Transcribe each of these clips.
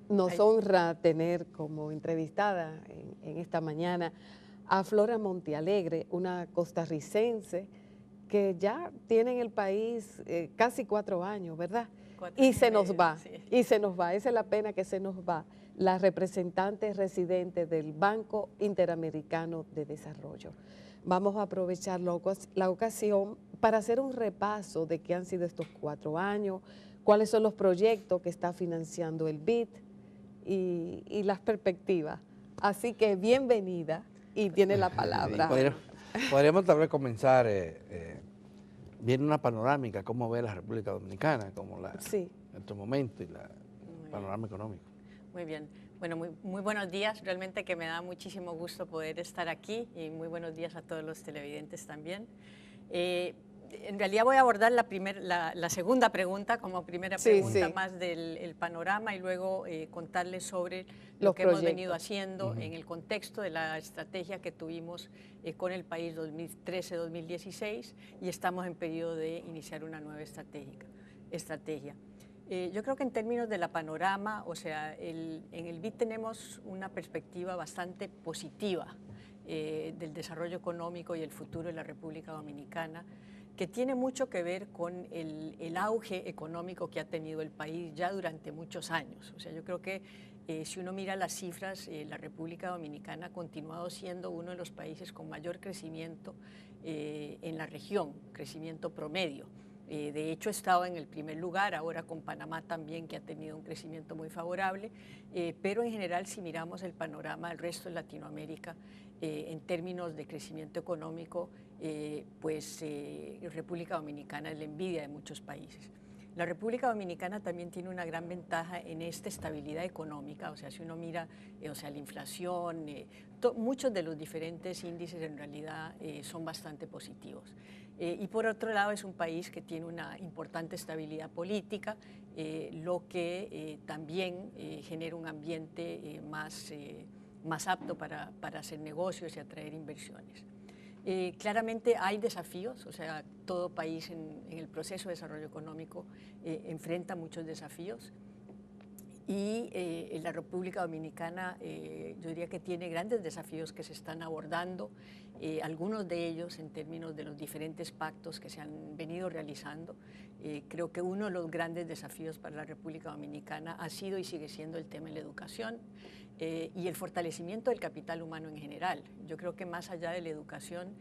Nos honra tener como entrevistada en esta mañana a Flora Montealegre, una costarricense que ya tiene en el país casi 4 años, ¿verdad? 4 Y años se y nos medio, va, sí. y se nos va, esa es la pena que se nos va, la representante residente del Banco Interamericano de Desarrollo. Vamos a aprovechar la ocasión para hacer un repaso de qué han sido estos 4 años, cuáles son los proyectos que está financiando el BID y las perspectivas. Así que bienvenida y tiene la palabra. Podríamos tal vez comenzar viendo una panorámica, cómo ve la República Dominicana, Sí. en estos momentos y el Muy panorama económico. Muy bien. Bueno, muy buenos días. Realmente que me da muchísimo gusto poder estar aquí y muy buenos días a todos los televidentes también. En realidad voy a abordar la segunda pregunta como primera pregunta más del panorama y luego contarles sobre lo que hemos venido haciendo en el contexto de la estrategia que tuvimos con el país 2013-2016 y estamos en periodo de iniciar una nueva estrategia. Yo creo que en términos de la panorama, o sea, en el BID tenemos una perspectiva bastante positiva del desarrollo económico y el futuro de la República Dominicana, que tiene mucho que ver con el auge económico que ha tenido el país ya durante muchos años. O sea, yo creo que si uno mira las cifras, la República Dominicana ha continuado siendo uno de los países con mayor crecimiento en la región, crecimiento promedio. De hecho, he estado en el primer lugar, ahora con Panamá también, que ha tenido un crecimiento muy favorable, pero en general, si miramos el panorama del resto de Latinoamérica, en términos de crecimiento económico, República Dominicana es la envidia de muchos países. La República Dominicana también tiene una gran ventaja en esta estabilidad económica, o sea, si uno mira la inflación, muchos de los diferentes índices en realidad son bastante positivos. Y por otro lado es un país que tiene una importante estabilidad política, lo que también genera un ambiente más apto para hacer negocios y atraer inversiones. Claramente hay desafíos, o sea, todo país en el proceso de desarrollo económico enfrenta muchos desafíos y la República Dominicana yo diría que tiene grandes desafíos que se están abordando, algunos de ellos en términos de los diferentes pactos que se han venido realizando. Creo que uno de los grandes desafíos para la República Dominicana ha sido y sigue siendo el tema de la educación y el fortalecimiento del capital humano en general. Yo creo que más allá de la educación,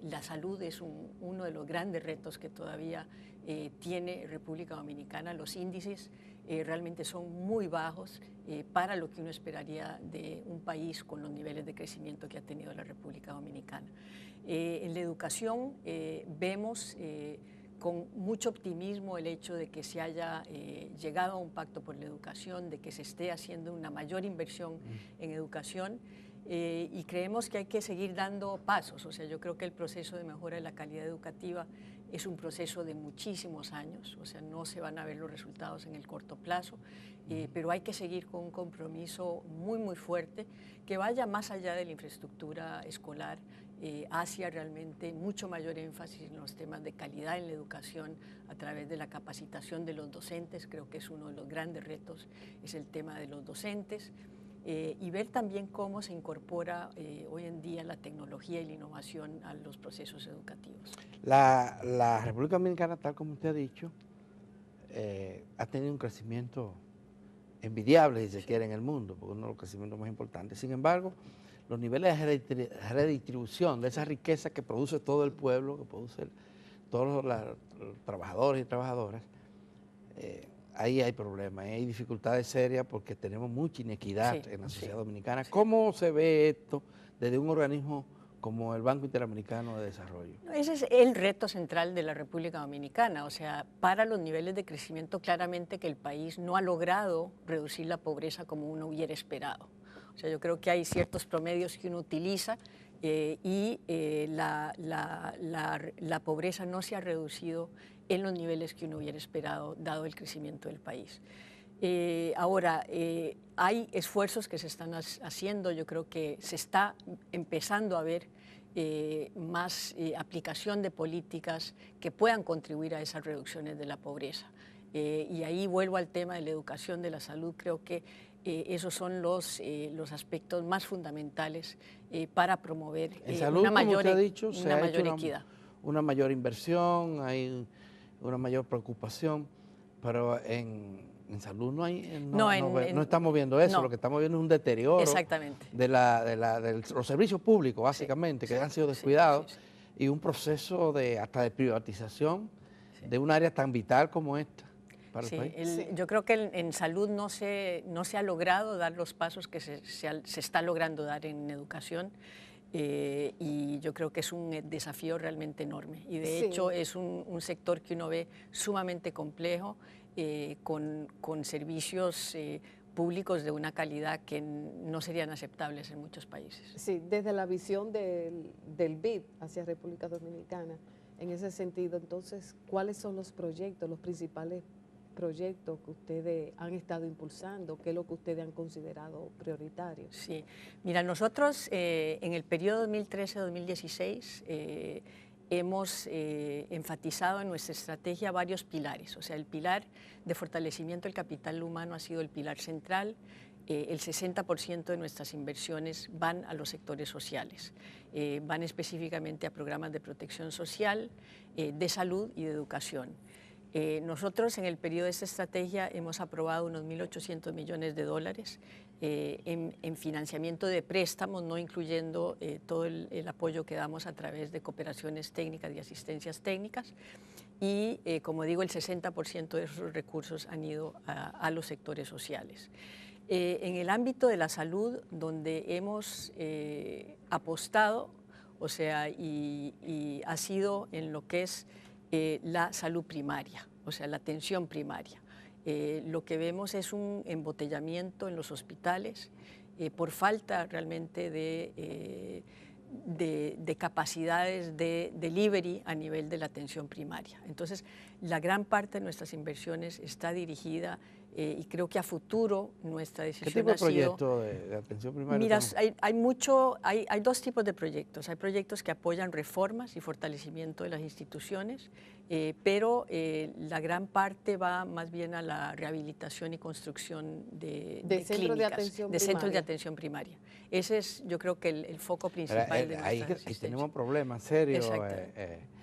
la salud es uno de los grandes retos que todavía tiene República Dominicana. Los índices realmente son muy bajos para lo que uno esperaría de un país con los niveles de crecimiento que ha tenido la República Dominicana. En la educación vemos con mucho optimismo el hecho de que se haya llegado a un pacto por la educación, de que se esté haciendo una mayor inversión en educación y creemos que hay que seguir dando pasos. O sea, yo creo que el proceso de mejora de la calidad educativa es un proceso de muchísimos años, o sea, no se van a ver los resultados en el corto plazo, pero hay que seguir con un compromiso muy fuerte que vaya más allá de la infraestructura escolar, hacia realmente mucho mayor énfasis en los temas de calidad en la educación a través de la capacitación de los docentes. Creo que es uno de los grandes retos, es el tema de los docentes. Y ver también cómo se incorpora hoy en día la tecnología y la innovación a los procesos educativos. La República Dominicana, tal como usted ha dicho, ha tenido un crecimiento envidiable, si se quiere, en el mundo, porque uno de los crecimientos más importantes. Sin embargo, los niveles de redistribución de esa riqueza que produce todo el pueblo, que produce todos los trabajadores y trabajadoras, ahí hay problemas, hay dificultades serias porque tenemos mucha inequidad en la sociedad dominicana. ¿Cómo se ve esto desde un organismo como el Banco Interamericano de Desarrollo? Ese es el reto central de la República Dominicana, o sea, para los niveles de crecimiento claramente que el país no ha logrado reducir la pobreza como uno hubiera esperado. O sea, yo creo que hay ciertos promedios que uno utiliza y la pobreza no se ha reducido en los niveles que uno hubiera esperado, dado el crecimiento del país. Ahora, hay esfuerzos que se están haciendo, yo creo que se está empezando a ver más aplicación de políticas que puedan contribuir a esas reducciones de la pobreza. Y ahí vuelvo al tema de la educación, de la salud. Creo que esos son los aspectos más fundamentales para promover en salud, una mayor, como usted ha dicho, una se ha mayor hecho equidad. una mayor inversión, hay una mayor preocupación, pero en salud no estamos viendo eso, lo que estamos viendo es un deterioro Exactamente. de los servicios públicos, básicamente, que han sido descuidados, y un proceso hasta de privatización de un área tan vital como esta para el país. Yo creo que en salud no se ha logrado dar los pasos que se está logrando dar en educación. Y yo creo que es un desafío realmente enorme y de hecho es un sector que uno ve sumamente complejo, con servicios públicos de una calidad que no serían aceptables en muchos países. Sí, desde la visión del BID hacia República Dominicana, en ese sentido, entonces, ¿cuáles son los proyectos, los principales proyectos que ustedes han estado impulsando? ¿Qué es lo que ustedes han considerado prioritario? Sí, mira, nosotros en el periodo 2013-2016 hemos enfatizado en nuestra estrategia varios pilares. O sea, el pilar de fortalecimiento del capital humano ha sido el pilar central. El 60% de nuestras inversiones van a los sectores sociales, van específicamente a programas de protección social, de salud y de educación. Nosotros en el periodo de esta estrategia hemos aprobado unos 1.800 millones de dólares en financiamiento de préstamos, no incluyendo todo el apoyo que damos a través de cooperaciones técnicas y asistencias técnicas. Y como digo, el 60% de esos recursos han ido a los sectores sociales. En el ámbito de la salud, donde hemos apostado, o sea, y ha sido en lo que es la salud primaria, o sea, la atención primaria. Lo que vemos es un embotellamiento en los hospitales por falta realmente de capacidades de delivery a nivel de la atención primaria. Entonces, la gran parte de nuestras inversiones está dirigida y creo que a futuro nuestra decisión ¿Qué tipo de proyecto de atención primaria? Mira, hay dos tipos de proyectos. Hay proyectos que apoyan reformas y fortalecimiento de las instituciones, pero la gran parte va más bien a la rehabilitación y construcción de clínicas, de centros de atención primaria. Ese es, yo creo que el foco principal de nuestra asistencia. Ahí tenemos problemas serios.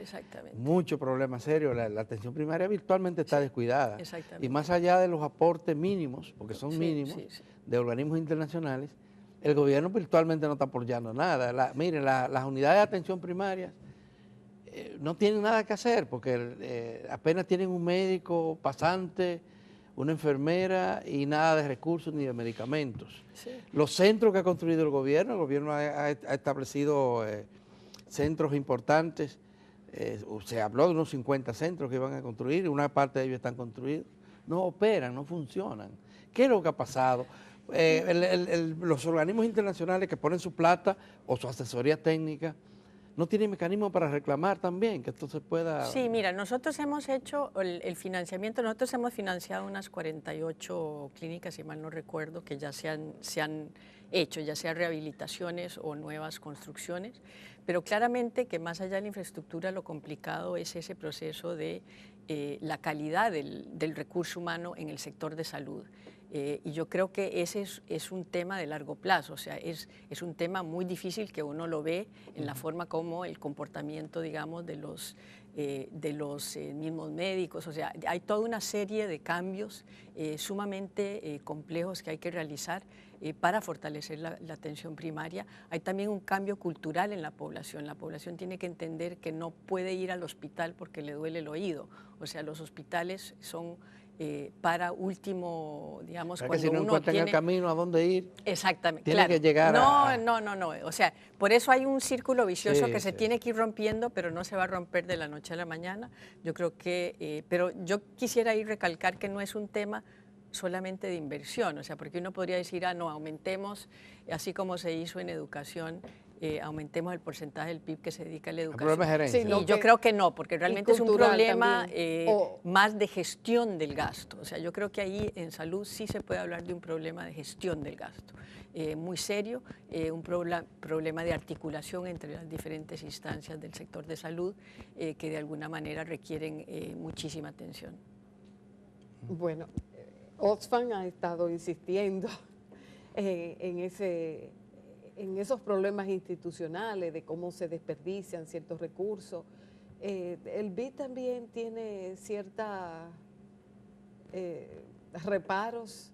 Exactamente. Muchos problemas serios. La atención primaria virtualmente está descuidada. Exactamente. Y más allá de los aportes mínimos, porque son mínimos, de organismos internacionales, el gobierno virtualmente no está apoyando nada. Miren, las unidades de atención primaria no tienen nada que hacer, porque apenas tienen un médico pasante, una enfermera y nada de recursos ni de medicamentos. Sí. Los centros que ha construido el gobierno ha establecido centros importantes. Se habló de unos 50 centros que iban a construir, una parte de ellos están construidos. No operan, no funcionan. ¿Qué es lo que ha pasado? Los organismos internacionales que ponen su plata o su asesoría técnica no tienen mecanismo para reclamar también, que esto se pueda... Sí, mira, nosotros hemos hecho el financiamiento, nosotros hemos financiado unas 48 clínicas, si mal no recuerdo, que ya se han hecho, ya sea rehabilitaciones o nuevas construcciones, pero claramente que más allá de la infraestructura lo complicado es ese proceso de la calidad del recurso humano en el sector de salud. Y yo creo que ese es un tema de largo plazo, o sea, es un tema muy difícil que uno lo ve en la forma como el comportamiento, digamos, de los mismos médicos, o sea, hay toda una serie de cambios sumamente complejos que hay que realizar para fortalecer la atención primaria. Hay también un cambio cultural en la población tiene que entender que no puede ir al hospital porque le duele el oído, o sea, los hospitales son para último, digamos, cuando si no encuentran el camino a dónde ir, exactamente, tiene que llegar No, o sea, por eso hay un círculo vicioso que se tiene que ir rompiendo, pero no se va a romper de la noche a la mañana. Yo creo que, pero yo quisiera recalcar que no es un tema solamente de inversión, o sea, porque uno podría decir, no, aumentemos, así como se hizo en educación, aumentemos el porcentaje del PIB que se dedica a la El problema educación. es gerencia. Sí, Y no, yo creo que no, porque realmente es un cultural problema también. más de gestión del gasto. O sea, yo creo que ahí en salud sí se puede hablar de un problema de gestión del gasto. Muy serio, un problema de articulación entre las diferentes instancias del sector de salud que de alguna manera requieren muchísima atención. Bueno, Oxfam ha estado insistiendo en esos problemas institucionales, de cómo se desperdician ciertos recursos. El BID también tiene ciertos reparos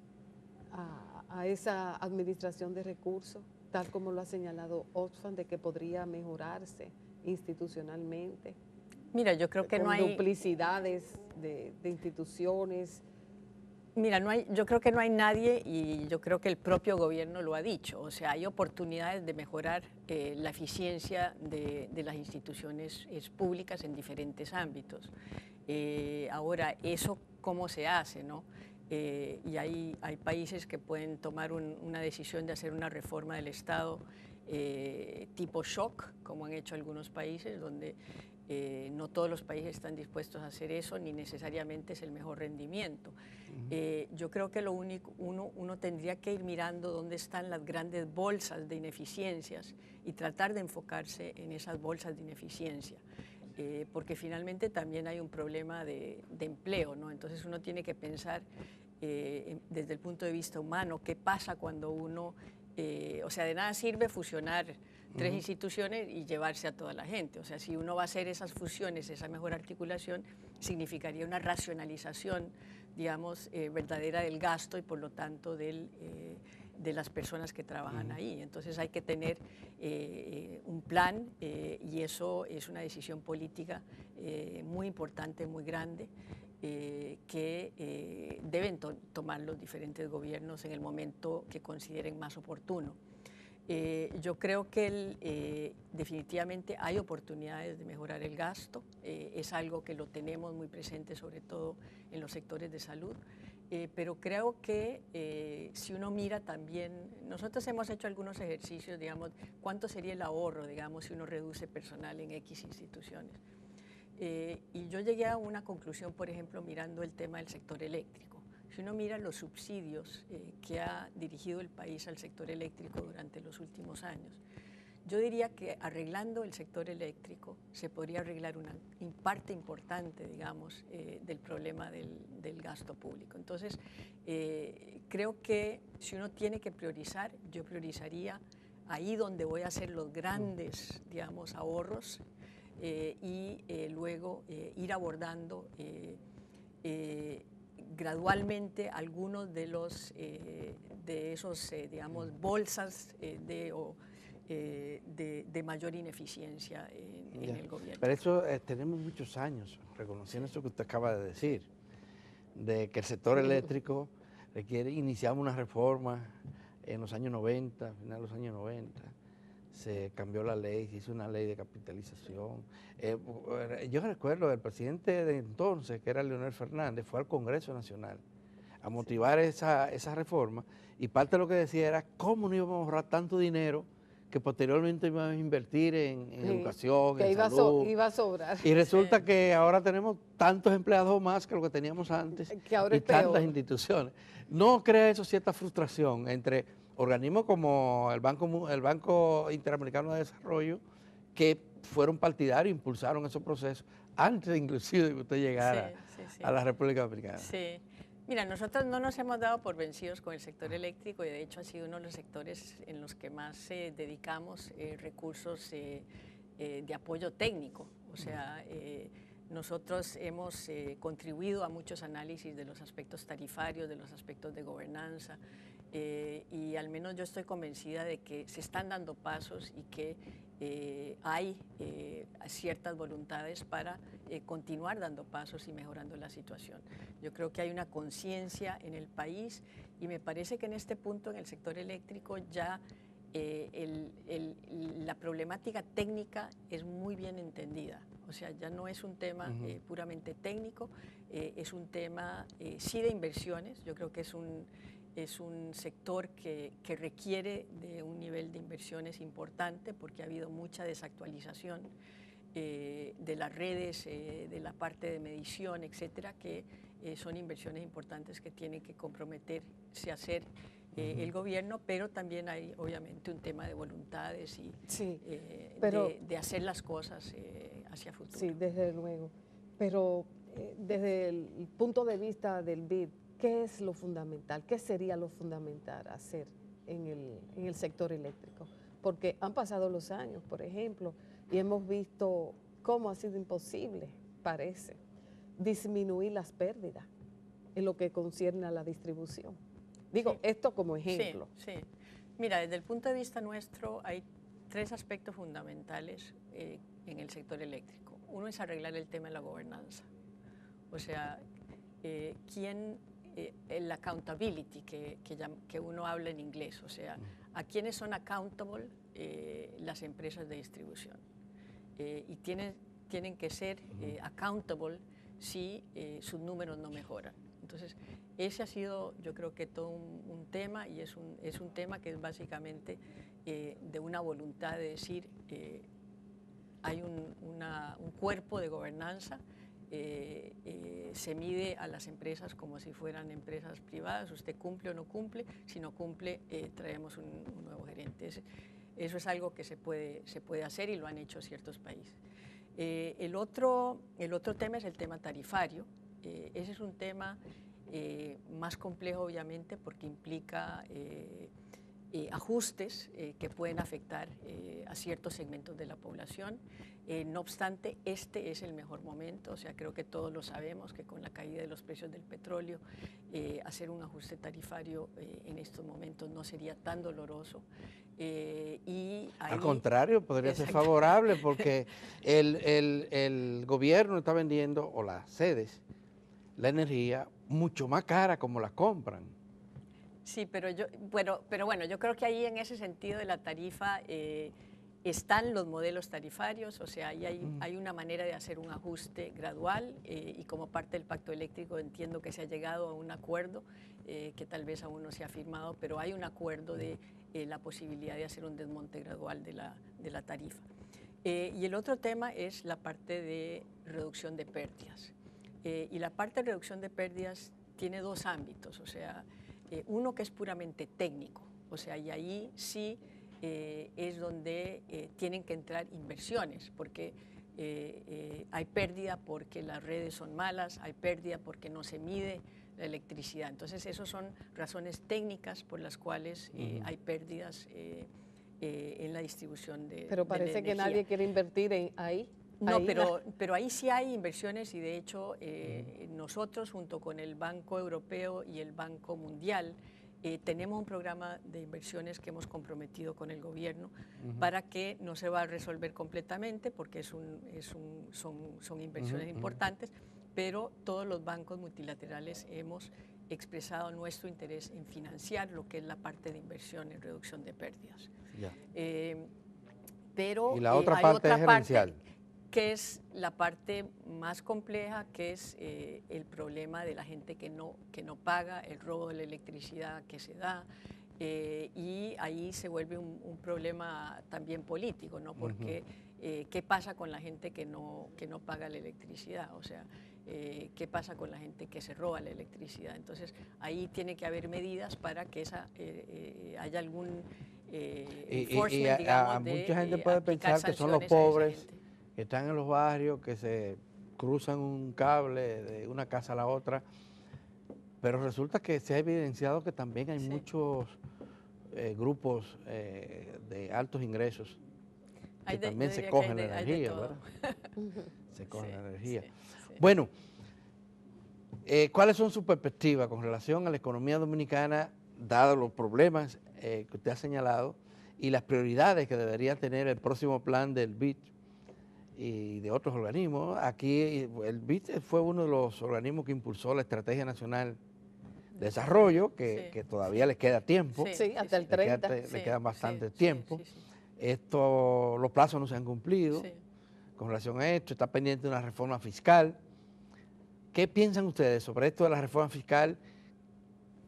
a esa administración de recursos, tal como lo ha señalado Oxfam, de que podría mejorarse institucionalmente. Mira, yo creo que con no hay... duplicidades de instituciones. Mira, yo creo que no hay nadie, y yo creo que el propio gobierno lo ha dicho, o sea, hay oportunidades de mejorar la eficiencia de las instituciones públicas en diferentes ámbitos. Ahora, ¿eso cómo se hace, no? Y hay países que pueden tomar una decisión de hacer una reforma del Estado tipo shock, como han hecho algunos países, donde no todos los países están dispuestos a hacer eso, ni necesariamente es el mejor rendimiento. Yo creo que lo único, uno tendría que ir mirando dónde están las grandes bolsas de ineficiencias y tratar de enfocarse en esas bolsas de ineficiencia. Porque finalmente también hay un problema de empleo, ¿no? Entonces uno tiene que pensar desde el punto de vista humano, qué pasa cuando uno, o sea, de nada sirve fusionar tres instituciones y llevarse a toda la gente. O sea, si uno va a hacer esas fusiones, esa mejor articulación, significaría una racionalización, digamos, verdadera del gasto y por lo tanto de las personas que trabajan ahí. Entonces hay que tener un plan y eso es una decisión política muy importante, muy grande, que deben tomar los diferentes gobiernos en el momento que consideren más oportuno. Yo creo que definitivamente hay oportunidades de mejorar el gasto, es algo que lo tenemos muy presente, sobre todo en los sectores de salud, pero creo que si uno mira también, nosotros hemos hecho algunos ejercicios, digamos, cuánto sería el ahorro, digamos, si uno reduce personal en X instituciones. Y yo llegué a una conclusión, por ejemplo, mirando el tema del sector eléctrico. Si uno mira los subsidios que ha dirigido el país al sector eléctrico durante los últimos años, yo diría que arreglando el sector eléctrico se podría arreglar una parte importante, digamos, del problema del gasto público. Entonces, creo que si uno tiene que priorizar, yo priorizaría ahí donde voy a hacer los grandes, digamos, ahorros y luego ir abordando gradualmente algunos de esos, digamos, bolsas de mayor ineficiencia en el gobierno. Pero eso tenemos muchos años reconociendo eso que usted acaba de decir, de que el sector eléctrico requiere, iniciamos una reforma en los años 90, final de los años 90, se cambió la ley, se hizo una ley de capitalización. Yo recuerdo, el presidente de entonces, que era Leonel Fernández, fue al Congreso Nacional a motivar esa reforma, y parte de lo que decía era cómo no íbamos a ahorrar tanto dinero que posteriormente íbamos a invertir en educación, en salud. Iba a sobrar. Y resulta que ahora tenemos tantos empleados más que lo que teníamos antes, que ahora y es peor. tantas instituciones. ¿No crea eso cierta frustración entre organismos como el Banco Interamericano de Desarrollo, que fueron partidarios, impulsaron esos procesos antes inclusive de que usted llegara a la República Dominicana? Sí. Mira, nosotros no nos hemos dado por vencidos con el sector eléctrico y de hecho ha sido uno de los sectores en los que más dedicamos recursos de apoyo técnico. O sea, nosotros hemos contribuido a muchos análisis de los aspectos tarifarios, de los aspectos de gobernanza, y al menos yo estoy convencida de que se están dando pasos y que hay ciertas voluntades para continuar dando pasos y mejorando la situación. Yo creo que hay una conciencia en el país y me parece que en este punto en el sector eléctrico ya la problemática técnica es muy bien entendida. O sea, ya no es un tema puramente técnico, es un tema sí de inversiones. Yo creo que es es un sector que requiere de un nivel de inversiones importante porque ha habido mucha desactualización de las redes, de la parte de medición, etcétera, que son inversiones importantes que tiene que comprometerse a hacer el gobierno, pero también hay obviamente un tema de voluntades y sí, pero, de hacer las cosas hacia futuro. Sí, desde luego. Pero desde el punto de vista del BID, ¿qué es lo fundamental? ¿Qué sería lo fundamental hacer en el sector eléctrico? Porque han pasado los años, por ejemplo, y hemos visto cómo ha sido imposible, parece, disminuir las pérdidas en lo que concierne a la distribución. Digo, sí, esto como ejemplo. Sí, sí. Mira, desde el punto de vista nuestro hay 3 aspectos fundamentales en el sector eléctrico. Uno es arreglar el tema de la gobernanza, o sea, el accountability que uno habla en inglés, o sea, a quiénes son accountable las empresas de distribución. Y tienen que ser accountable si sus números no mejoran. Entonces, ese ha sido, yo creo que todo un tema, y es un tema que es básicamente de una voluntad de decir, hay un cuerpo de gobernanza, se mide a las empresas como si fueran empresas privadas, usted cumple o no cumple, si no cumple, traemos un nuevo gerente. Eso es algo que se puede hacer y lo han hecho ciertos países. El otro tema es el tema tarifario. Ese es un tema más complejo, obviamente, porque implica ajustes que pueden afectar a ciertos segmentos de la población. No obstante, este es el mejor momento, o sea, creo que todos lo sabemos, que con la caída de los precios del petróleo, hacer un ajuste tarifario en estos momentos no sería tan doloroso. Y ahí, al contrario, podría ser favorable porque el gobierno está vendiendo, o las sedes, la energía mucho más cara como la compran. Sí, pero bueno, yo creo que ahí en ese sentido de la tarifa están los modelos tarifarios, o sea, ahí hay una manera de hacer un ajuste gradual y como parte del pacto eléctrico entiendo que se ha llegado a un acuerdo que tal vez aún no se ha firmado, pero hay un acuerdo de la posibilidad de hacer un desmonte gradual de la tarifa. Y el otro tema es la parte de reducción de pérdidas. Y la parte de reducción de pérdidas tiene 2 ámbitos, o sea, uno que es puramente técnico, o sea, y ahí sí es donde tienen que entrar inversiones, porque hay pérdida porque las redes son malas, hay pérdida porque no se mide la electricidad. Entonces, esas son razones técnicas por las cuales hay pérdidas en la distribución de Pero parece de la que energía. nadie quiere invertir ahí. No, pero ahí sí hay inversiones y de hecho nosotros junto con el Banco Europeo y el Banco Mundial tenemos un programa de inversiones que hemos comprometido con el gobierno para que no se va a resolver completamente porque son inversiones importantes, pero todos los bancos multilaterales hemos expresado nuestro interés en financiar lo que es la parte de inversión en reducción de pérdidas. Pero y la otra hay parte otra es gerencial. que es la parte más compleja, que es el problema de la gente que no paga, el robo de la electricidad que se da, y ahí se vuelve un problema también político, ¿no? Porque ¿qué pasa con la gente que no paga la electricidad? O sea, ¿qué pasa con la gente que se roba la electricidad? Entonces, ahí tiene que haber medidas para que haya algún enforcement, digamos, mucha gente de puede aplicar pensar que son los sanciones a esa pobres gente. que están en los barrios, que se cruzan un cable de una casa a la otra, pero resulta que se ha evidenciado que también hay muchos grupos de altos ingresos que también se cogen la energía, ¿verdad? Se cogen la energía. Bueno, ¿cuáles son sus perspectivas con relación a la economía dominicana, dados los problemas que usted ha señalado y las prioridades que debería tener el próximo plan del BID y de otros organismos? Aquí el BID fue uno de los organismos que impulsó la Estrategia Nacional de Desarrollo, que todavía le queda tiempo. Sí, hasta el 30. Le queda bastante tiempo. Los plazos no se han cumplido con relación a esto, está pendiente de una reforma fiscal. ¿Qué piensan ustedes sobre esto de la reforma fiscal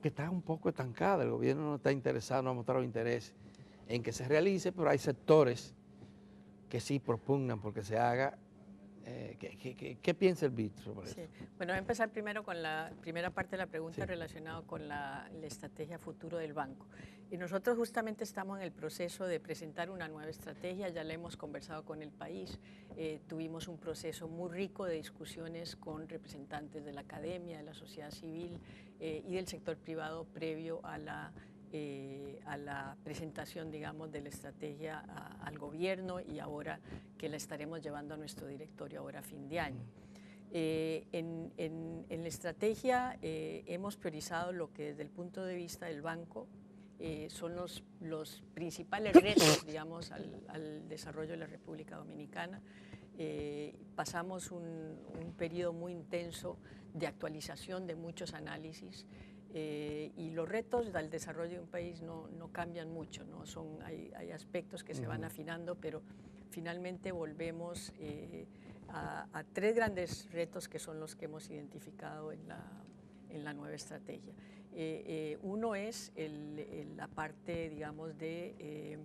que está un poco estancada. El gobierno no está interesado, no ha mostrado interés en que se realice, pero hay sectores que sí propugnan porque se haga. ¿Qué piensa el BID sobre Sí. eso? Bueno, voy a empezar primero con la primera parte de la pregunta Sí. relacionada con la estrategia futuro del banco. Y nosotros justamente estamos en el proceso de presentar una nueva estrategia, ya la hemos conversado con el país, tuvimos un proceso muy rico de discusiones con representantes de la academia, de la sociedad civil y del sector privado previo a la presentación, digamos, de la estrategia al gobierno y ahora que la estaremos llevando a nuestro directorio ahora a fin de año. En la estrategia hemos priorizado lo que desde el punto de vista del banco son los principales retos, digamos, al desarrollo de la República Dominicana. Pasamos un periodo muy intenso de actualización de muchos análisis y los retos del desarrollo de un país no cambian mucho, ¿no? Hay aspectos que se van afinando, pero finalmente volvemos a tres grandes retos que son los que hemos identificado en la nueva estrategia. Uno es la parte, digamos, de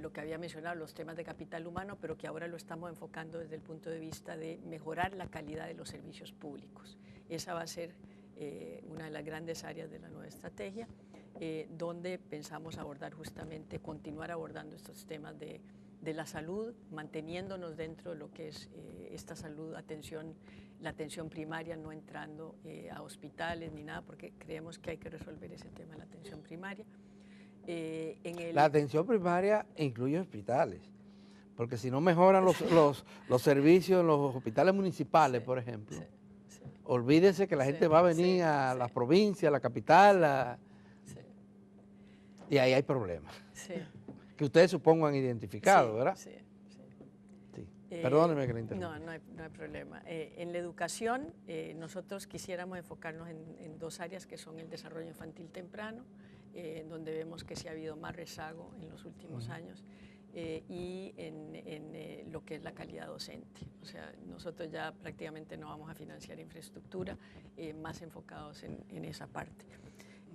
lo que había mencionado, los temas de capital humano, pero que ahora lo estamos enfocando desde el punto de vista de mejorar la calidad de los servicios públicos. Esa va a ser una de las grandes áreas de la nueva estrategia, donde pensamos abordar justamente, continuar abordando estos temas de la salud, manteniéndonos dentro de lo que es esta salud, la atención primaria, no entrando a hospitales ni nada, porque creemos que hay que resolver ese tema de la atención primaria. La atención primaria incluye hospitales, porque si no mejoran los servicios en los hospitales municipales, por ejemplo, olvídese que la gente va a venir a la provincia, a la capital, y ahí hay problemas. Sí. Que ustedes supongo han identificado, Sí, ¿verdad? sí. Sí. Perdóneme que le No, interrumpa. no hay problema. En la educación, nosotros quisiéramos enfocarnos en dos áreas que son el desarrollo infantil temprano, donde vemos que sí ha habido más rezago en los últimos años, y en lo que es la calidad docente. O sea, nosotros ya prácticamente no vamos a financiar infraestructura, más enfocados en esa parte.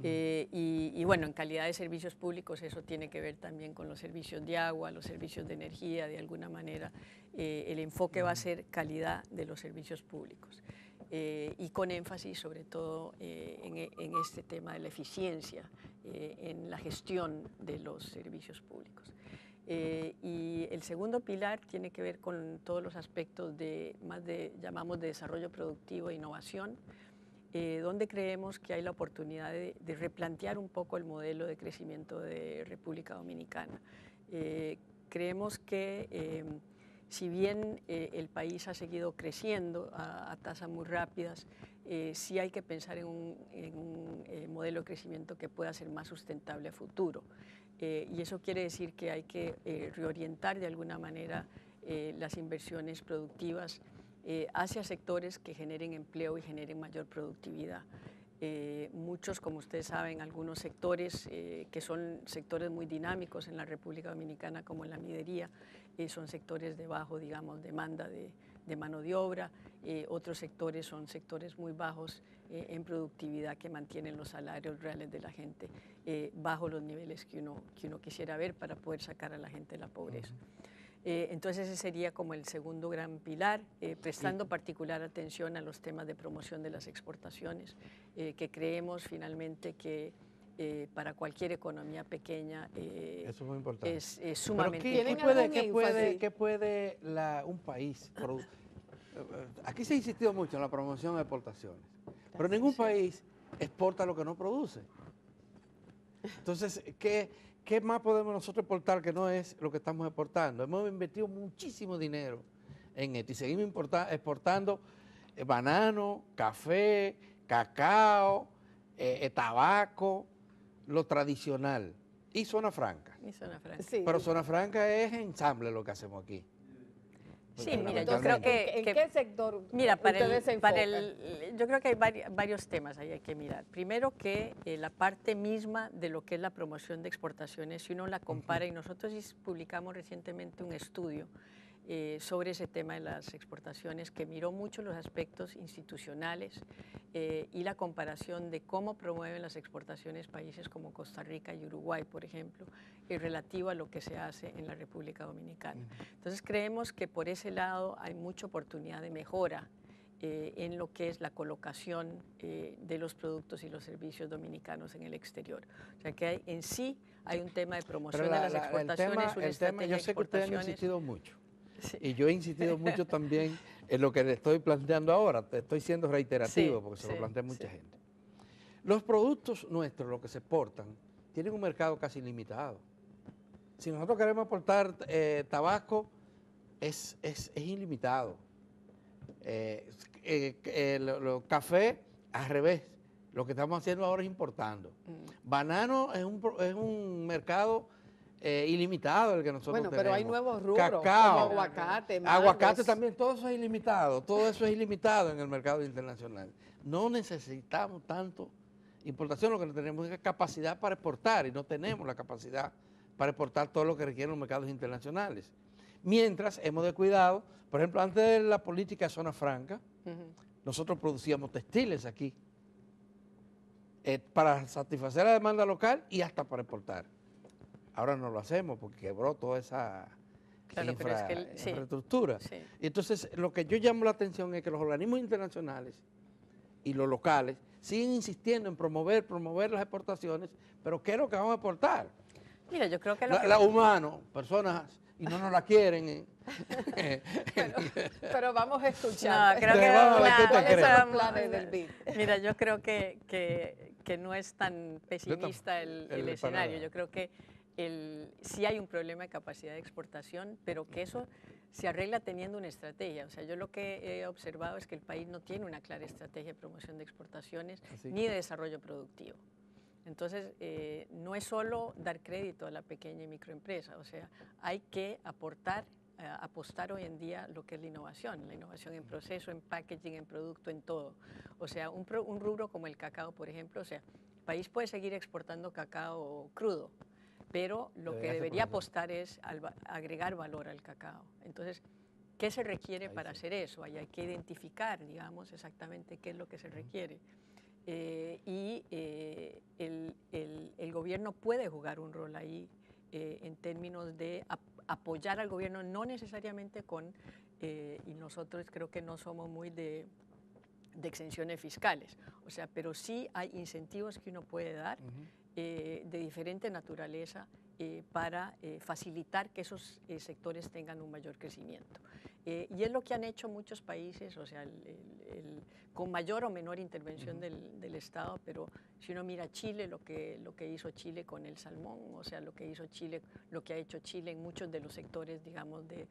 Y bueno, en calidad de servicios públicos eso tiene que ver también con los servicios de agua, los servicios de energía, de alguna manera el enfoque va a ser calidad de los servicios públicos y con énfasis sobre todo en este tema de la eficiencia en la gestión de los servicios públicos. Y el segundo pilar tiene que ver con todos los aspectos llamamos de desarrollo productivo e innovación, donde creemos que hay la oportunidad de replantear un poco el modelo de crecimiento de República Dominicana. Creemos que si bien el país ha seguido creciendo a tasas muy rápidas, sí hay que pensar en un modelo de crecimiento que pueda ser más sustentable a futuro. Y eso quiere decir que hay que reorientar de alguna manera las inversiones productivas hacia sectores que generen empleo y generen mayor productividad. Muchos, como ustedes saben, algunos sectores que son sectores muy dinámicos en la República Dominicana, como en la minería, son sectores de bajo, digamos, demanda de mano de obra. Otros sectores son sectores muy bajos en productividad que mantienen los salarios reales de la gente bajo los niveles que uno quisiera ver para poder sacar a la gente de la pobreza. Entonces ese sería como el segundo gran pilar, prestando particular atención a los temas de promoción de las exportaciones, que creemos finalmente que para cualquier economía pequeña Eso es muy importante. es sumamente importante. ¿Qué puede un país? Aquí se ha insistido mucho en la promoción de exportaciones, pero ningún país exporta lo que no produce. Entonces, ¿qué más podemos nosotros exportar que no es lo que estamos exportando? Hemos invertido muchísimo dinero en esto y seguimos exportando banano, café, cacao, tabaco, lo tradicional y zona franca. Sí. Pero zona franca es ensamble lo que hacemos aquí. Sí, mira, yo creo que... ¿En qué sector mira, ustedes se enfocan? yo creo que hay varios temas ahí hay que mirar. Primero que la parte misma de lo que es la promoción de exportaciones, si uno la compara, y nosotros publicamos recientemente un estudio sobre ese tema de las exportaciones, que miró mucho los aspectos institucionales y la comparación de cómo promueven las exportaciones países como Costa Rica y Uruguay, por ejemplo, y relativo a lo que se hace en la República Dominicana. Entonces creemos que por ese lado hay mucha oportunidad de mejora en lo que es la colocación de los productos y los servicios dominicanos en el exterior. O sea que en sí hay un tema de promoción de las exportaciones, una estrategia yo de sé que ustedes han exportaciones. insistido mucho. Sí. Y yo he insistido mucho también en lo que le estoy planteando ahora. Estoy siendo reiterativo Sí, porque se sí, lo plantea a mucha sí. gente. Los productos nuestros, los que se exportan, tienen un mercado casi ilimitado. Si nosotros queremos exportar tabaco, es ilimitado. Café, al revés. Lo que estamos haciendo ahora es importando. Banano es un mercado ilimitado el que nosotros Bueno, tenemos. pero hay nuevos rubros, Cacao, como aguacate, aguacate mangos. también, todo eso es ilimitado, todo eso es ilimitado en el mercado internacional. No necesitamos tanto importación, lo que tenemos es capacidad para exportar y no tenemos la capacidad para exportar todo lo que requieren los mercados internacionales. Mientras hemos descuidado, por ejemplo, antes de la política de zona franca, nosotros producíamos textiles aquí para satisfacer la demanda local y hasta para exportar. Ahora no lo hacemos porque quebró toda esa Claro, pero es que sí, infraestructura. sí. Y entonces, lo que yo llamo la atención es que los organismos internacionales y los locales siguen insistiendo en promover las exportaciones, pero ¿qué es lo que vamos a exportar? Mira, yo creo que lo que... La humanos, personas, y no nos la quieren. Pero vamos a escuchar. No, creo que Vamos a ver qué te ¿Cuáles son crees. los planes del BID? Mira, yo creo que no es tan pesimista el escenario. Yo creo que sí hay un problema de capacidad de exportación, pero que eso se arregla teniendo una estrategia. O sea, yo lo que he observado es que el país no tiene una clara estrategia de promoción de exportaciones ni de desarrollo productivo. Entonces, no es solo dar crédito a la pequeña y microempresa, o sea, hay que apostar hoy en día lo que es la innovación en proceso, en packaging, en producto, en todo. O sea, un rubro como el cacao, por ejemplo, o sea, el país puede seguir exportando cacao crudo, pero lo que debería apostar es agregar valor al cacao. Entonces, ¿qué se requiere para hacer eso? Ahí hay que identificar, digamos, exactamente qué es lo que se requiere. El gobierno puede jugar un rol ahí en términos de apoyar al gobierno, no necesariamente y nosotros creo que no somos muy de exenciones fiscales, o sea, pero sí hay incentivos que uno puede dar de diferente naturaleza para facilitar que esos sectores tengan un mayor crecimiento. Y es lo que han hecho muchos países, o sea, con mayor o menor intervención del Estado, pero si uno mira Chile, lo que hizo Chile con el salmón, o sea, lo que ha hecho Chile en muchos de los sectores, digamos, de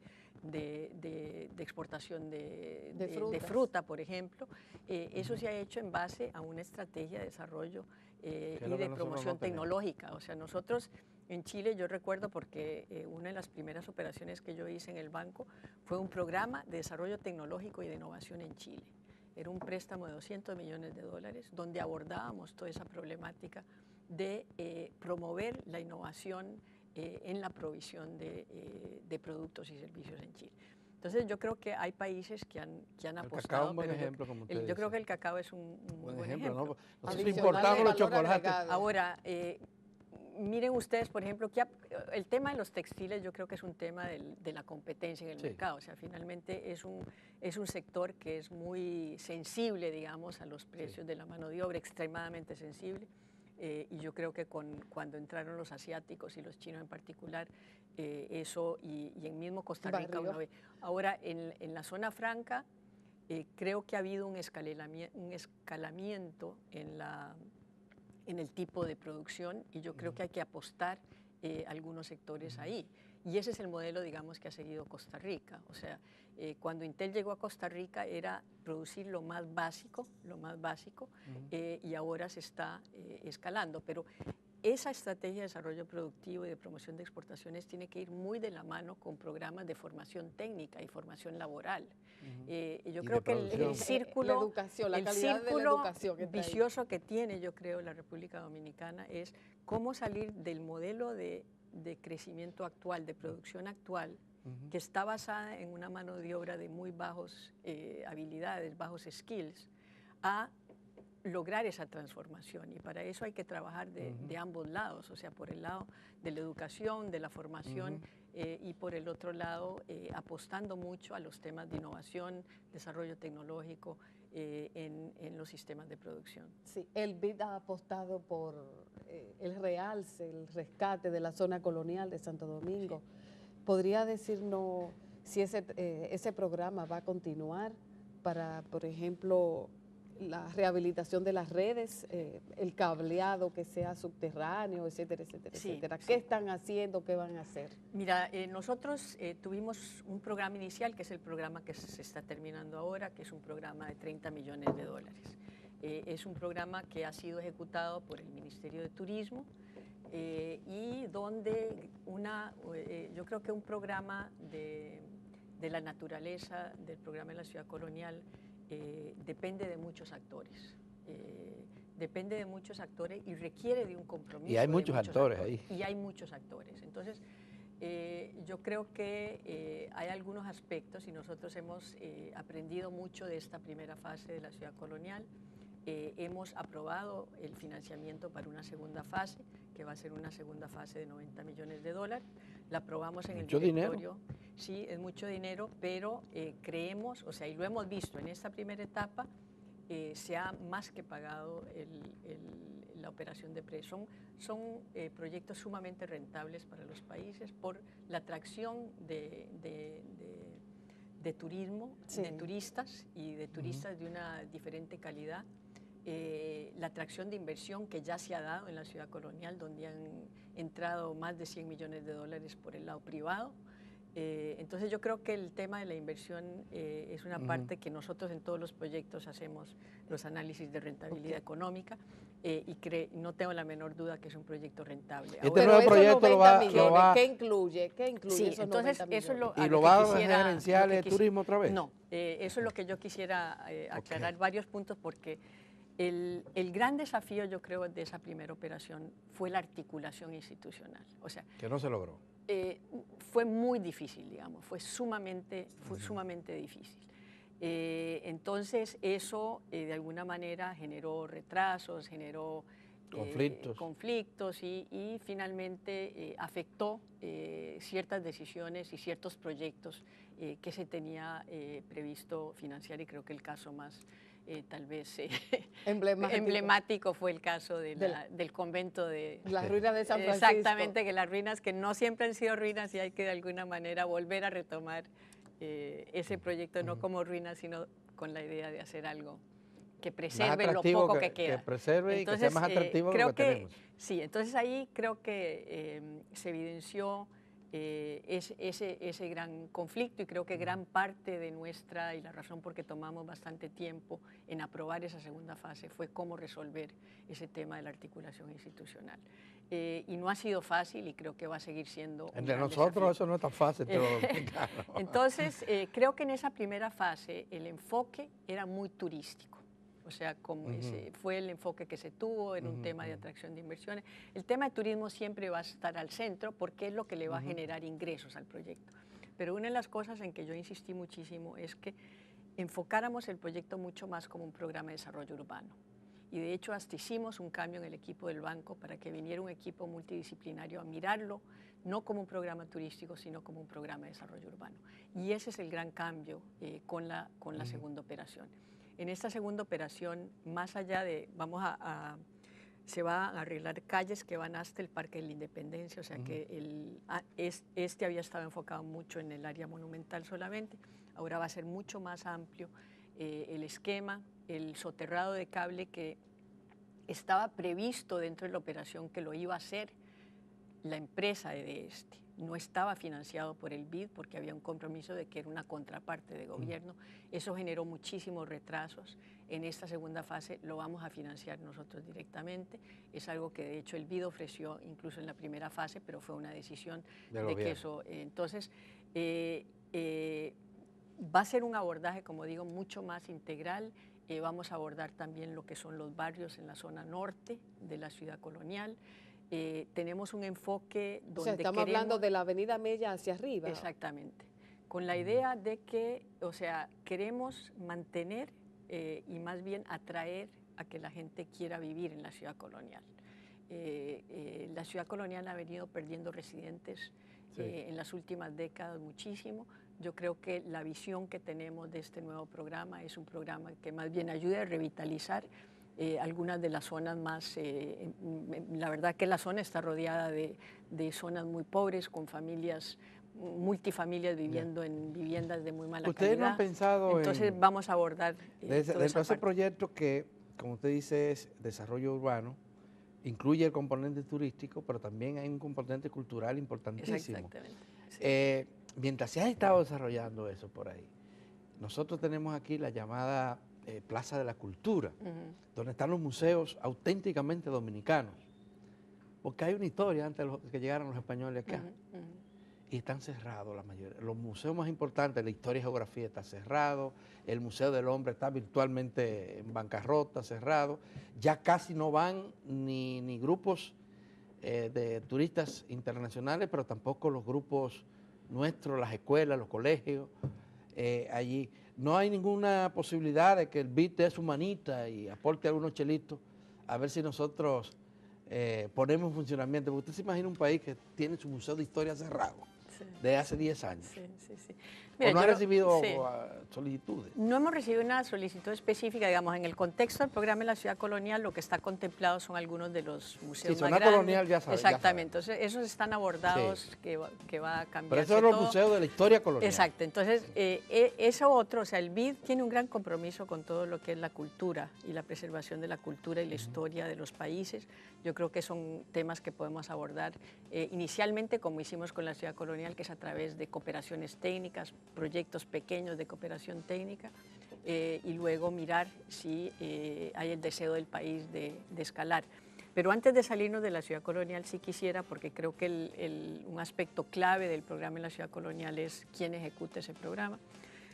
exportación de fruta, por ejemplo, eso se ha hecho en base a una estrategia de desarrollo y de promoción tecnológica. O sea, nosotros en Chile, yo recuerdo porque una de las primeras operaciones que yo hice en el banco fue un programa de desarrollo tecnológico y de innovación en Chile. Era un préstamo de $200 millones donde abordábamos toda esa problemática de promover la innovación en la provisión de productos y servicios en Chile. Entonces yo creo que hay países que han apostado. El cacao es un buen ejemplo, como usted dice. Yo creo que el cacao es un buen ejemplo. ¿No? Nosotros importamos los chocolates. Ahora, miren ustedes, por ejemplo, que el tema de los textiles yo creo que es un tema de la competencia en el mercado. O sea, finalmente es un sector que es muy sensible, digamos, a los precios de la mano de obra, extremadamente sensible. Y yo creo que cuando entraron los asiáticos y los chinos en particular, eso, y en mismo Costa Rica una vez. Ahora, en la zona franca, creo que ha habido un escalamiento en el tipo de producción y yo creo que hay que apostar algunos sectores ahí. Y ese es el modelo, digamos, que ha seguido Costa Rica. O sea, cuando Intel llegó a Costa Rica era producir lo más básico, y ahora se está escalando. Pero esa estrategia de desarrollo productivo y de promoción de exportaciones tiene que ir muy de la mano con programas de formación técnica y formación laboral. Yo creo que el círculo, vicioso que tiene, yo creo, la República Dominicana es cómo salir del modelo de crecimiento actual, de producción actual, que está basada en una mano de obra de muy bajos habilidades, bajos skills, a lograr esa transformación. Y para eso hay que trabajar de ambos lados, o sea, por el lado de la educación, de la formación, y por el otro lado, apostando mucho a los temas de innovación, desarrollo tecnológico en los sistemas de producción. Sí, el BID ha apostado por el realce, el rescate de la zona colonial de Santo Domingo. Sí. ¿Podría decirnos si ese programa va a continuar para, por ejemplo, la rehabilitación de las redes, el cableado que sea subterráneo, etcétera, etcétera, sí, etcétera? ¿Qué sí. están haciendo? ¿Qué van a hacer? Mira, nosotros tuvimos un programa inicial, que es el programa que se está terminando ahora, que es un programa de 30 millones de dólares. Es un programa que ha sido ejecutado por el Ministerio de Turismo y donde yo creo que un programa de la naturaleza, del programa de la ciudad colonial, depende de muchos actores. Depende de muchos actores y requiere de un compromiso. Y hay muchos actores ahí. Y hay muchos actores. Entonces, yo creo que hay algunos aspectos y nosotros hemos aprendido mucho de esta primera fase de la ciudad colonial. Hemos aprobado el financiamiento para una segunda fase, que va a ser una segunda fase de 90 millones de dólares. La aprobamos en mucho el directorio. Dinero. Sí, es mucho dinero, pero creemos, o sea, y lo hemos visto en esta primera etapa, se ha más que pagado la operación de PRE. Son proyectos sumamente rentables para los países por la atracción de turismo, sí, de turistas y de turistas de una diferente calidad. La atracción de inversión que ya se ha dado en la ciudad colonial, donde han entrado más de 100 millones de dólares por el lado privado. Entonces yo creo que el tema de la inversión es una parte que nosotros en todos los proyectos hacemos los análisis de rentabilidad económica y no tengo la menor duda que es un proyecto rentable. Este nuevo proyecto lo va... ¿Qué incluye? Sí, esos entonces 90 eso lo, ¿y lo va a gerenciar el turismo otra vez? No, eso es lo que yo quisiera aclarar varios puntos porque el gran desafío, yo creo, de esa primera operación fue la articulación institucional. O sea, que no se logró. Fue muy difícil, digamos, fue sumamente difícil. Entonces, eso de alguna manera generó retrasos, generó conflictos y finalmente afectó ciertas decisiones y ciertos proyectos que se tenía previsto financiar, y creo que el caso más tal vez emblemático fue el caso del convento de las ruinas de San Francisco. Exactamente, que las ruinas que no siempre han sido ruinas y hay que de alguna manera volver a retomar ese proyecto, no como ruinas, sino con la idea de hacer algo que preserve lo poco que queda. Que preserve entonces, y que sea más atractivo creo lo que tenemos. Sí, entonces ahí creo que se evidenció ese gran conflicto y creo que gran parte de nuestra, y la razón por qué tomamos bastante tiempo en aprobar esa segunda fase, fue cómo resolver ese tema de la articulación institucional. Y no ha sido fácil y creo que va a seguir siendo un Entre gran nosotros desafío. eso no es tan fácil, te lo dominicanos. Entonces, creo que en esa primera fase el enfoque era muy turístico. O sea, como ese fue el enfoque que se tuvo en un tema de atracción de inversiones. El tema de turismo siempre va a estar al centro porque es lo que le va a generar ingresos al proyecto. Pero una de las cosas en que yo insistí muchísimo es que enfocáramos el proyecto mucho más como un programa de desarrollo urbano. Y de hecho hasta hicimos un cambio en el equipo del banco para que viniera un equipo multidisciplinario a mirarlo, no como un programa turístico, sino como un programa de desarrollo urbano. Y ese es el gran cambio con la segunda operación. En esta segunda operación, más allá de, se va a arreglar calles que van hasta el Parque de la Independencia, o sea que este había estado enfocado mucho en el área monumental solamente, ahora va a ser mucho más amplio el esquema, el soterrado de cable que estaba previsto dentro de la operación que lo iba a hacer la empresa de este. No estaba financiado por el BID porque había un compromiso de que era una contraparte de gobierno. Eso generó muchísimos retrasos. En esta segunda fase lo vamos a financiar nosotros directamente. Es algo que de hecho el BID ofreció incluso en la primera fase, pero fue una decisión de que eso... entonces, va a ser un abordaje, como digo, mucho más integral. Vamos a abordar también lo que son los barrios en la zona norte de la ciudad colonial. tenemos un enfoque donde O sea, estamos hablando de la Avenida Mella hacia arriba. Exactamente. Con la idea de que, o sea, queremos mantener y más bien atraer a que la gente quiera vivir en la ciudad colonial. La ciudad colonial ha venido perdiendo residentes en las últimas décadas muchísimo. Yo creo que la visión que tenemos de este nuevo programa es un programa que más bien ayude a revitalizar algunas de las zonas más, la verdad que la zona está rodeada de zonas muy pobres, con familias, multifamilias viviendo en viviendas de muy mala ¿Ustedes calidad. no han pensado Entonces vamos a abordar dentro de ese proyecto que, como usted dice, es desarrollo urbano, incluye el componente turístico, pero también hay un componente cultural importantísimo. Exactamente. Sí. Mientras se ha estado desarrollando eso por ahí, nosotros tenemos aquí la llamada Plaza de la Cultura, donde están los museos auténticamente dominicanos, porque hay una historia antes de que llegaran los españoles acá, y están cerrados la mayoría. Los museos más importantes, la historia y geografía está cerrado, el Museo del Hombre está virtualmente en bancarrota, cerrado, ya casi no van ni grupos de turistas internacionales, pero tampoco los grupos nuestros, las escuelas, los colegios, allí. No hay ninguna posibilidad de que el BID dé su manita y aporte algunos chelitos, a ver si nosotros ponemos en funcionamiento. Porque usted se imagina un país que tiene su museo de historia cerrado de hace 10 años. Sí. Mira, ¿o no ha recibido sí. solicitudes? No hemos recibido una solicitud específica, digamos, en el contexto del programa de la ciudad colonial, lo que está contemplado son algunos de los museos más grandes. Colonial ya sabe. Exactamente, entonces esos están abordados, que va a cambiar. Pero esos son los museos de la historia colonial. Exacto, entonces eso otro, o sea, el BID tiene un gran compromiso con todo lo que es la cultura y la preservación de la cultura y la historia de los países. Yo creo que son temas que podemos abordar inicialmente, como hicimos con la ciudad colonial, que es a través de cooperaciones técnicas, proyectos pequeños de cooperación técnica, y luego mirar si hay el deseo del país de escalar. Pero antes de salirnos de la ciudad colonial, sí quisiera, porque creo que un aspecto clave del programa en la ciudad colonial es quién ejecuta ese programa.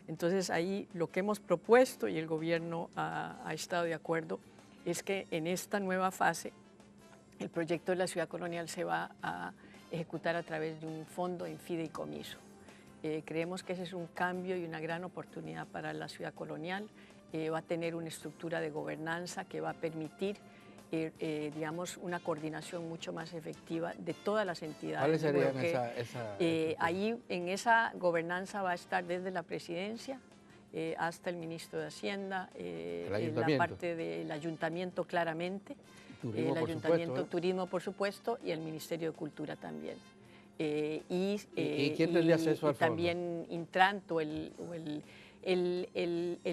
Entonces ahí lo que hemos propuesto, y el gobierno ha estado de acuerdo, es que en esta nueva fase el proyecto de la ciudad colonial se va a ejecutar a través de un fondo en fideicomiso. Creemos que ese es un cambio y una gran oportunidad para la ciudad colonial. Va a tener una estructura de gobernanza que va a permitir, digamos, una coordinación mucho más efectiva de todas las entidades. ¿Cuáles serían esa ahí en esa gobernanza va a estar desde la presidencia hasta el ministro de Hacienda, la parte del ayuntamiento claramente, turismo, el ayuntamiento, turismo por supuesto, y el Ministerio de Cultura también. ¿Y quién tendría acceso al fondo? También Intranto, el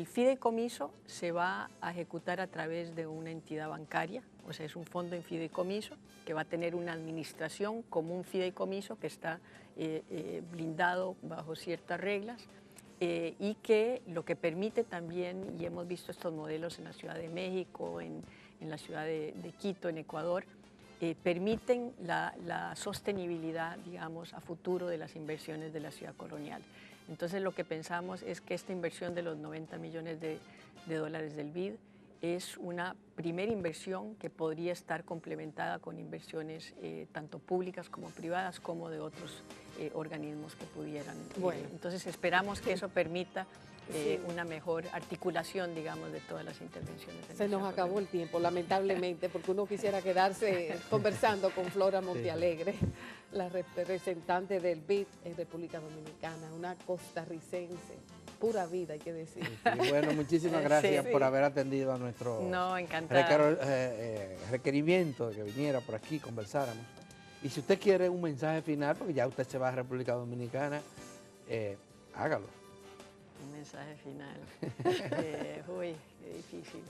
fideicomiso se va a ejecutar a través de una entidad bancaria, o sea, es un fondo en fideicomiso que va a tener una administración como un fideicomiso que está blindado bajo ciertas reglas, y que lo que permite también, y hemos visto estos modelos en la Ciudad de México, en la ciudad de Quito, en Ecuador, permiten la sostenibilidad, digamos, a futuro de las inversiones de la ciudad colonial. Entonces lo que pensamos es que esta inversión de los 90 millones de dólares del BID es una primera inversión que podría estar complementada con inversiones tanto públicas como privadas, como de otros organismos que pudieran. Entonces esperamos que eso permita una mejor articulación, digamos, de todas las intervenciones. Se nos acabó el tiempo, lamentablemente, porque uno quisiera quedarse conversando con Flora Montealegre, la representante del BID en República Dominicana, una costarricense, pura vida, hay que decir. Bueno, muchísimas gracias por haber atendido a nuestro requerimiento de que viniera por aquí, conversáramos. Y si usted quiere un mensaje final, porque ya usted se va a República Dominicana, hágalo. Un mensaje final. Uy, qué difícil.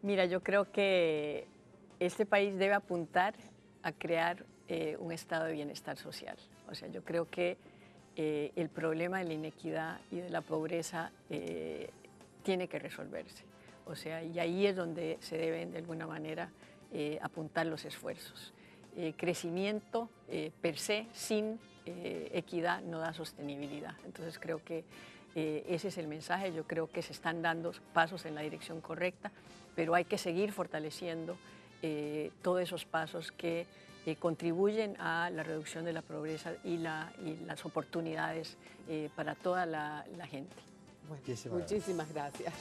Mira, yo creo que este país debe apuntar a crear un estado de bienestar social. O sea, yo creo que el problema de la inequidad y de la pobreza tiene que resolverse. O sea, y ahí es donde se deben, de alguna manera, apuntar los esfuerzos. Crecimiento per se sin equidad no da sostenibilidad. Entonces creo que ese es el mensaje. Yo creo que se están dando pasos en la dirección correcta, pero hay que seguir fortaleciendo todos esos pasos que contribuyen a la reducción de la pobreza y las oportunidades para toda la gente. Bueno, Muchísimas muchísimas gracias.